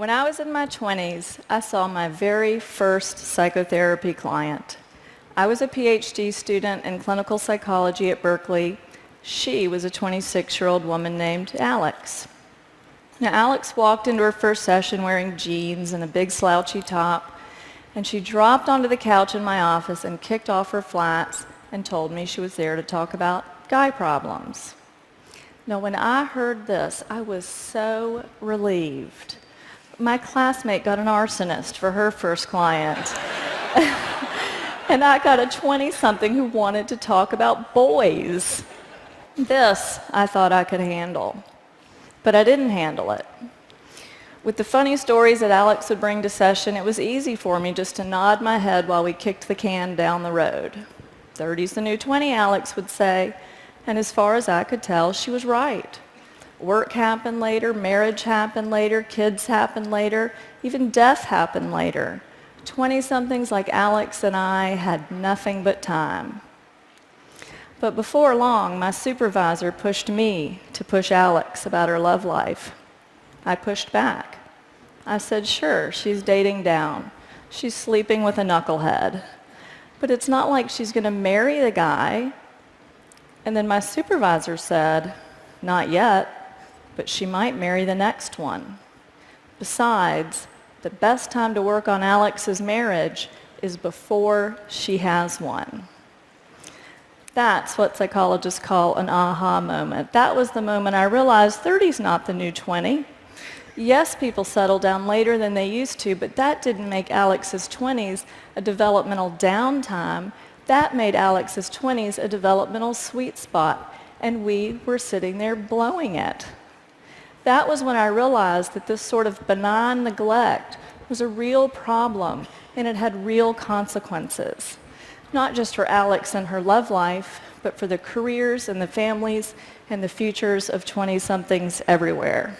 When I was in my 20s, I saw my very first psychotherapy client. I was a PhD student in clinical psychology at Berkeley. She was a 26-year-old woman named Alex. Now, Alex walked into her first session wearing jeans and a big slouchy top, and she dropped onto the couch in my office and kicked off her flats and told me she was there to talk about guy problems. Now, when I heard this, I was so relieved. My classmate got an arsonist for her first client. And I got a 20-something who wanted to talk about boys. This I thought I could handle. But I didn't handle it. With the funny stories that Alex would bring to session, it was easy for me just to nod my head while we kicked the can down the road. 30's the new 20, Alex would say. And as far as I could tell, she was right. Work happened later, marriage happened later, kids happened later, even death happened later. 20-somethings like Alex and I had nothing but time. But before long, my supervisor pushed me to push Alex about her love life. I pushed back. I said, sure, she's dating down. She's sleeping with a knucklehead. But it's not like she's going to marry the guy. And then my supervisor said, not yet. But she might marry the next one. Besides, the best time to work on Alex's marriage is before she has one. That's what psychologists call an aha moment. That was the moment I realized 30's not the new 20. Yes, people settle down later than they used to, but that didn't make Alex's 20s a developmental downtime. That made Alex's 20s a developmental sweet spot, and we were sitting there blowing it. That was when I realized that this sort of benign neglect was a real problem, and it had real consequences. Not just for Alex and her love life, but for the careers and the families and the futures of 20-somethings everywhere.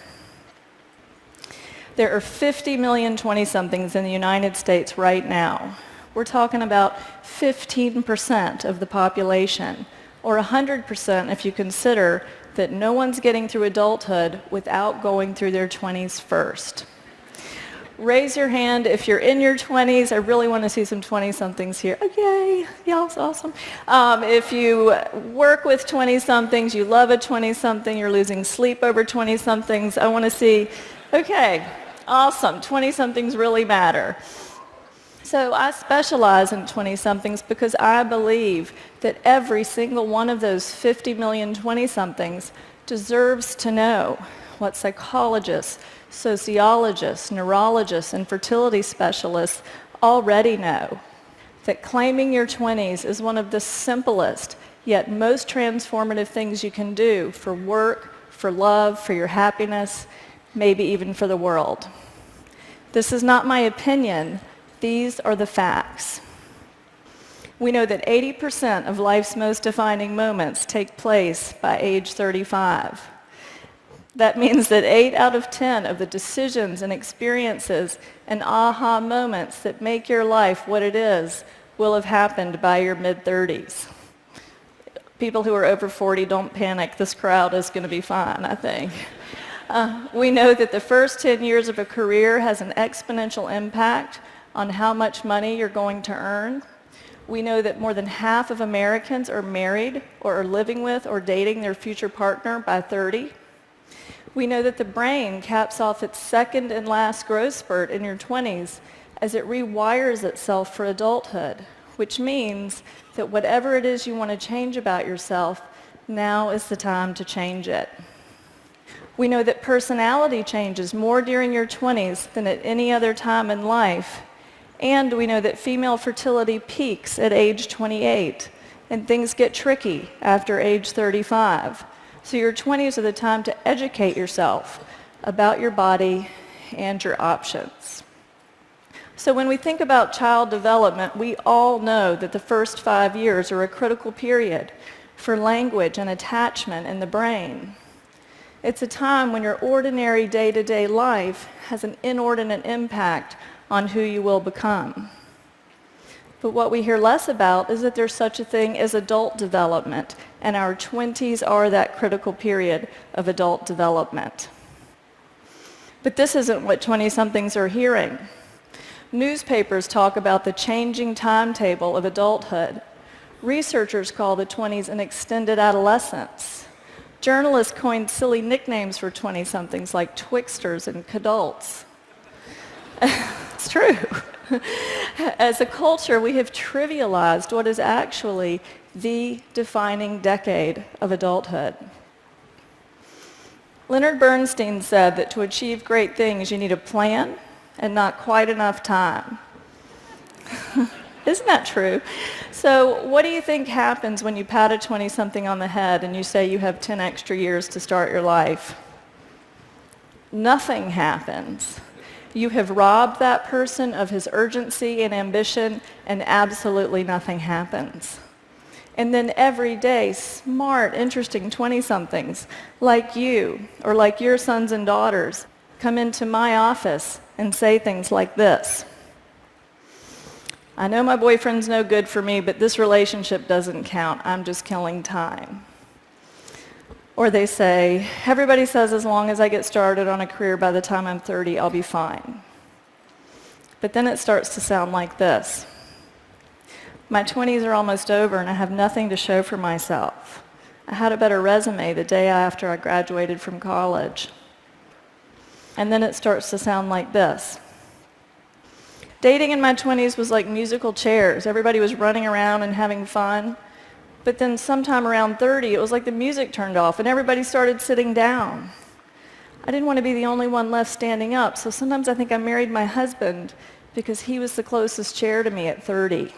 There are 50 million 20-somethings in the United States right now. We're talking about 15% of the population, or 100% if you consider that no one's getting through adulthood without going through their 20s first. Raise your hand if you're in your 20s. I really want to see some 20-somethings here. Oh, yay. Yeah, that's awesome. If you work with 20-somethings, you love a 20-something, you're losing sleep over 20-somethings, I want to see, okay, awesome. 20-somethings really matter. So I specialize in 20-somethings because I believe that every single one of those 50 million 20-somethings deserves to know what psychologists, sociologists, neurologists, and fertility specialists already know, that claiming your 20s is one of the simplest yet most transformative things you can do for work, for love, for your happiness, maybe even for the world. This is not my opinion. These are the facts. We know that 80% of life's most defining moments take place by age 35. That means that 8 out of 10 of the decisions and experiences and aha moments that make your life what it is will have happened by your mid-30s. People who are over 40, don't panic. This crowd is going to be fine, I think. We know that the first 10 years of a career has an exponential impact on how much money you're going to earn. We know that more than half of Americans are married or are living with or dating their future partner by 30. We know that the brain caps off its second and last growth spurt in your 20s as it rewires itself for adulthood, which means that whatever it is you want to change about yourself, now is the time to change it. We know that personality changes more during your 20s than at any other time in life. And we know that female fertility peaks at age 28, and things get tricky after age 35. So your 20s are the time to educate yourself about your body and your options. So when we think about child development, we all know that the first 5 years are a critical period for language and attachment in the brain. It's a time when your ordinary day-to-day life has an inordinate impact on who you will become. But what we hear less about is that there's such a thing as adult development, and our 20s are that critical period of adult development. But this isn't what 20-somethings are hearing. Newspapers talk about the changing timetable of adulthood. Researchers call the 20s an extended adolescence. Journalists coined silly nicknames for 20-somethings like Twixters and Cadults. It's true. As a culture, we have trivialized what is actually the defining decade of adulthood. Leonard Bernstein said that to achieve great things, you need a plan and not quite enough time. Isn't that true? So what do you think happens when you pat a 20-something on the head and you say you have 10 extra years to start your life? Nothing happens. You have robbed that person of his urgency and ambition, and absolutely nothing happens. And then every day, smart, interesting 20-somethings like you or like your sons and daughters come into my office and say things like this. I know my boyfriend's no good for me, but this relationship doesn't count. I'm just killing time. Or they say, everybody says as long as I get started on a career by the time I'm 30, I'll be fine. But then it starts to sound like this. My 20s are almost over and I have nothing to show for myself. I had a better resume the day after I graduated from college. And then it starts to sound like this. Dating in my 20s was like musical chairs. Everybody was running around and having fun. But then sometime around 30, it was like the music turned off and everybody started sitting down. I didn't want to be the only one left standing up, so sometimes I think I married my husband because he was the closest chair to me at 30.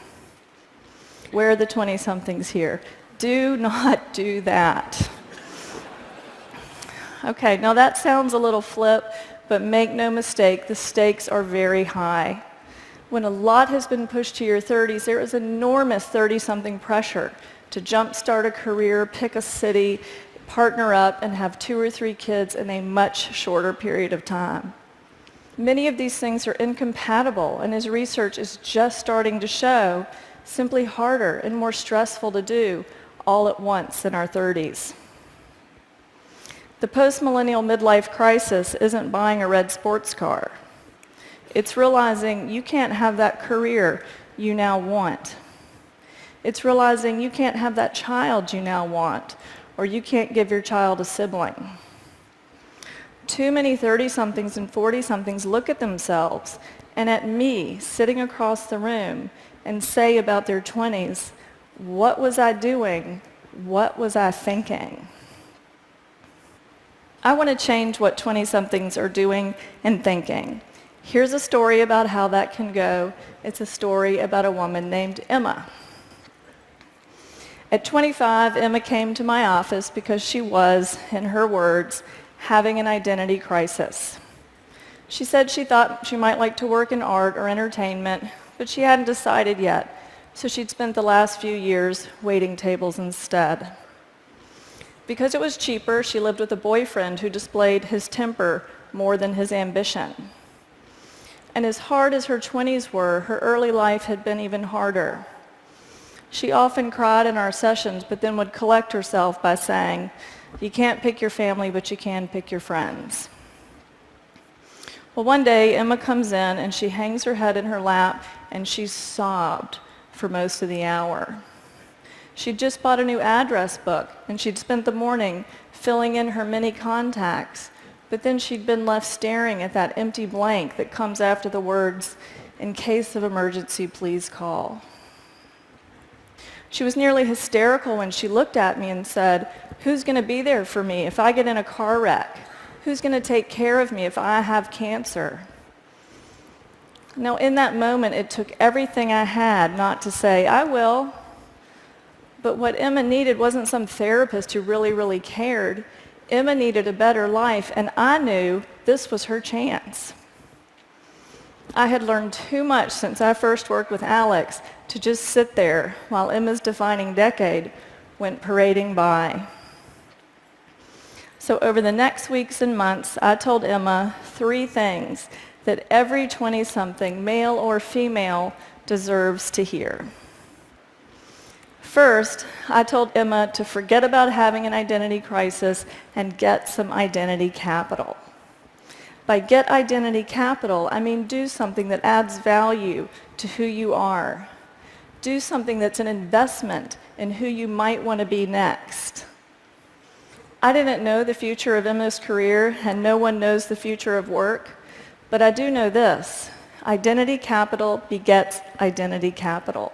Where are the 20-somethings here? Do not do that. Okay, now that sounds a little flip, but make no mistake, the stakes are very high. When a lot has been pushed to your 30s, there is enormous 30-something pressure to jumpstart a career, pick a city, partner up, and have 2 or 3 kids in a much shorter period of time. Many of these things are incompatible, and as research is just starting to show, simply harder and more stressful to do all at once in our 30s. The post-millennial midlife crisis isn't buying a red sports car. It's realizing you can't have that career you now want. It's realizing you can't have that child you now want, or you can't give your child a sibling. Too many 30-somethings and 40-somethings look at themselves and at me sitting across the room and say about their 20s, what was I doing? What was I thinking? I want to change what 20-somethings are doing and thinking. Here's a story about how that can go. It's a story about a woman named Emma. At 25, Emma came to my office because she was, in her words, having an identity crisis. She said she thought she might like to work in art or entertainment, but she hadn't decided yet, so she'd spent the last few years waiting tables instead. Because it was cheaper, she lived with a boyfriend who displayed his temper more than his ambition. And as hard as her 20s were, her early life had been even harder. She often cried in our sessions, but then would collect herself by saying, you can't pick your family, but you can pick your friends. Well, one day, Emma comes in and she hangs her head in her lap and she sobbed for most of the hour. She'd just bought a new address book and she'd spent the morning filling in her many contacts, but then she'd been left staring at that empty blank that comes after the words, in case of emergency, please call. She was nearly hysterical when she looked at me and said, who's going to be there for me if I get in a car wreck? Who's going to take care of me if I have cancer? Now, in that moment, it took everything I had not to say, I will. But what Emma needed wasn't some therapist who really, really cared. Emma needed a better life, and I knew this was her chance. I had learned too much since I first worked with Alex to just sit there while Emma's defining decade went parading by. So over the next weeks and months, I told Emma 3 things that every 20-something, male or female, deserves to hear. First, I told Emma to forget about having an identity crisis and get some identity capital. By get identity capital, I mean do something that adds value to who you are. Do something that's an investment in who you might want to be next. I didn't know the future of Emma's career, and no one knows the future of work, but I do know this. Identity capital begets identity capital.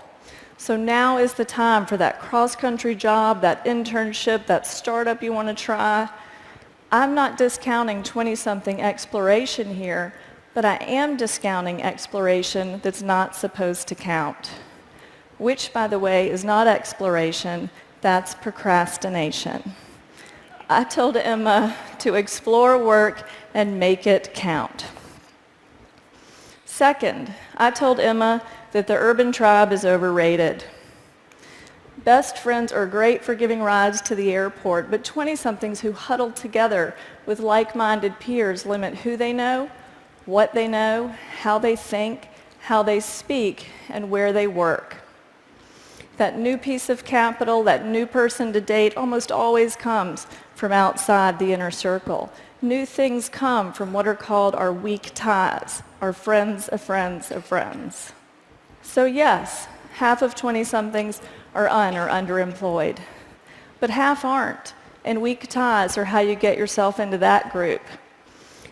So now is the time for that cross-country job, that internship, that startup you want to try. I'm not discounting 20-something exploration here, but I am discounting exploration that's not supposed to count. Which, by the way, is not exploration, that's procrastination. I told Emma to explore work and make it count. Second, I told Emma that the urban tribe is overrated. Best friends are great for giving rides to the airport, but 20-somethings who huddle together with like-minded peers limit who they know, what they know, how they think, how they speak, and where they work. That new piece of capital, that new person to date almost always comes from outside the inner circle. New things come from what are called our weak ties, our friends of friends of friends. So yes, half of 20-somethings are or underemployed, but half aren't, and weak ties are how you get yourself into that group.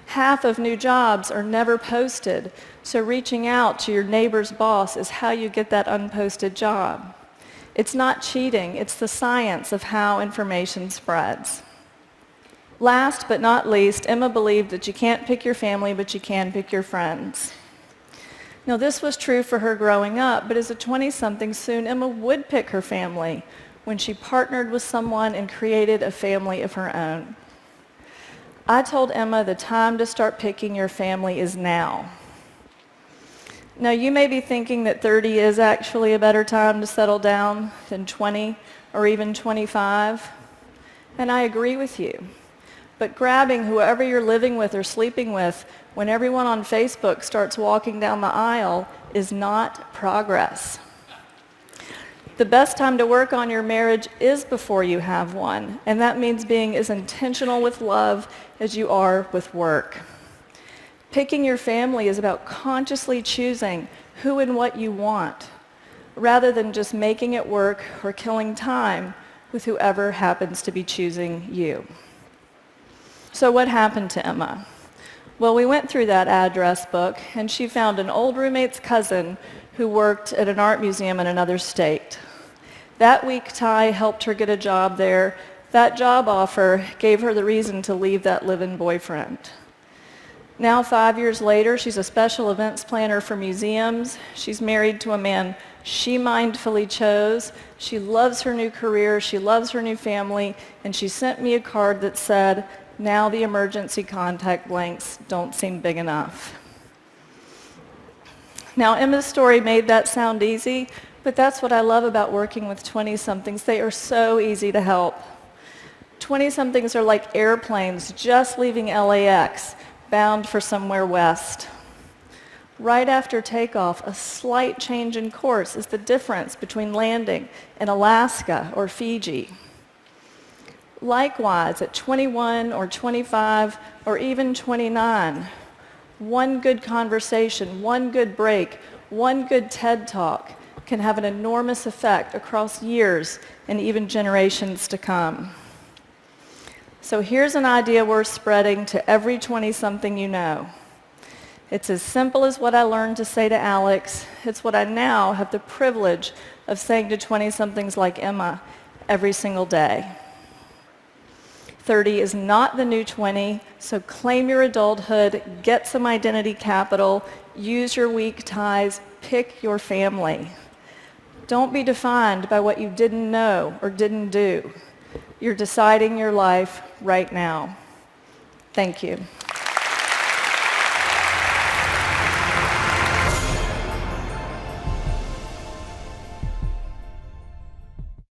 Half of new jobs are never posted, so reaching out to your neighbor's boss is how you get that unposted job. It's not cheating, it's the science of how information spreads. Last but not least, Emma believed that you can't pick your family, but you can pick your friends. Now, this was true for her growing up, but as a 20-something, soon Emma would pick her family when she partnered with someone and created a family of her own. I told Emma the time to start picking your family is now. Now, you may be thinking that 30 is actually a better time to settle down than 20 or even 25, and I agree with you. But grabbing whoever you're living with or sleeping with when everyone on Facebook starts walking down the aisle is not progress. The best time to work on your marriage is before you have one, and that means being as intentional with love as you are with work. Picking your family is about consciously choosing who and what you want, rather than just making it work or killing time with whoever happens to be choosing you. So what happened to Emma? Well, we went through that address book, and she found an old roommate's cousin who worked at an art museum in another state. That weak tie helped her get a job there. That job offer gave her the reason to leave that live-in boyfriend. Now, 5 years later, she's a special events planner for museums. She's married to a man she mindfully chose. She loves her new career. She loves her new family. And she sent me a card that said, "Now the emergency contact blanks don't seem big enough." Now, Emma's story made that sound easy, but that's what I love about working with 20-somethings. They are so easy to help. 20-somethings are like airplanes just leaving LAX, bound for somewhere west. Right after takeoff, a slight change in course is the difference between landing in Alaska or Fiji. Likewise, at 21 or 25 or even 29, one good conversation, one good break, one good TED Talk can have an enormous effect across years and even generations to come. So here's an idea worth spreading to every 20-something you know. It's as simple as what I learned to say to Alex. It's what I now have the privilege of saying to 20-somethings like Emma every single day. 30 is not the new 20, so claim your adulthood, get some identity capital, use your weak ties, pick your family. Don't be defined by what you didn't know or didn't do. You're deciding your life right now. Thank you.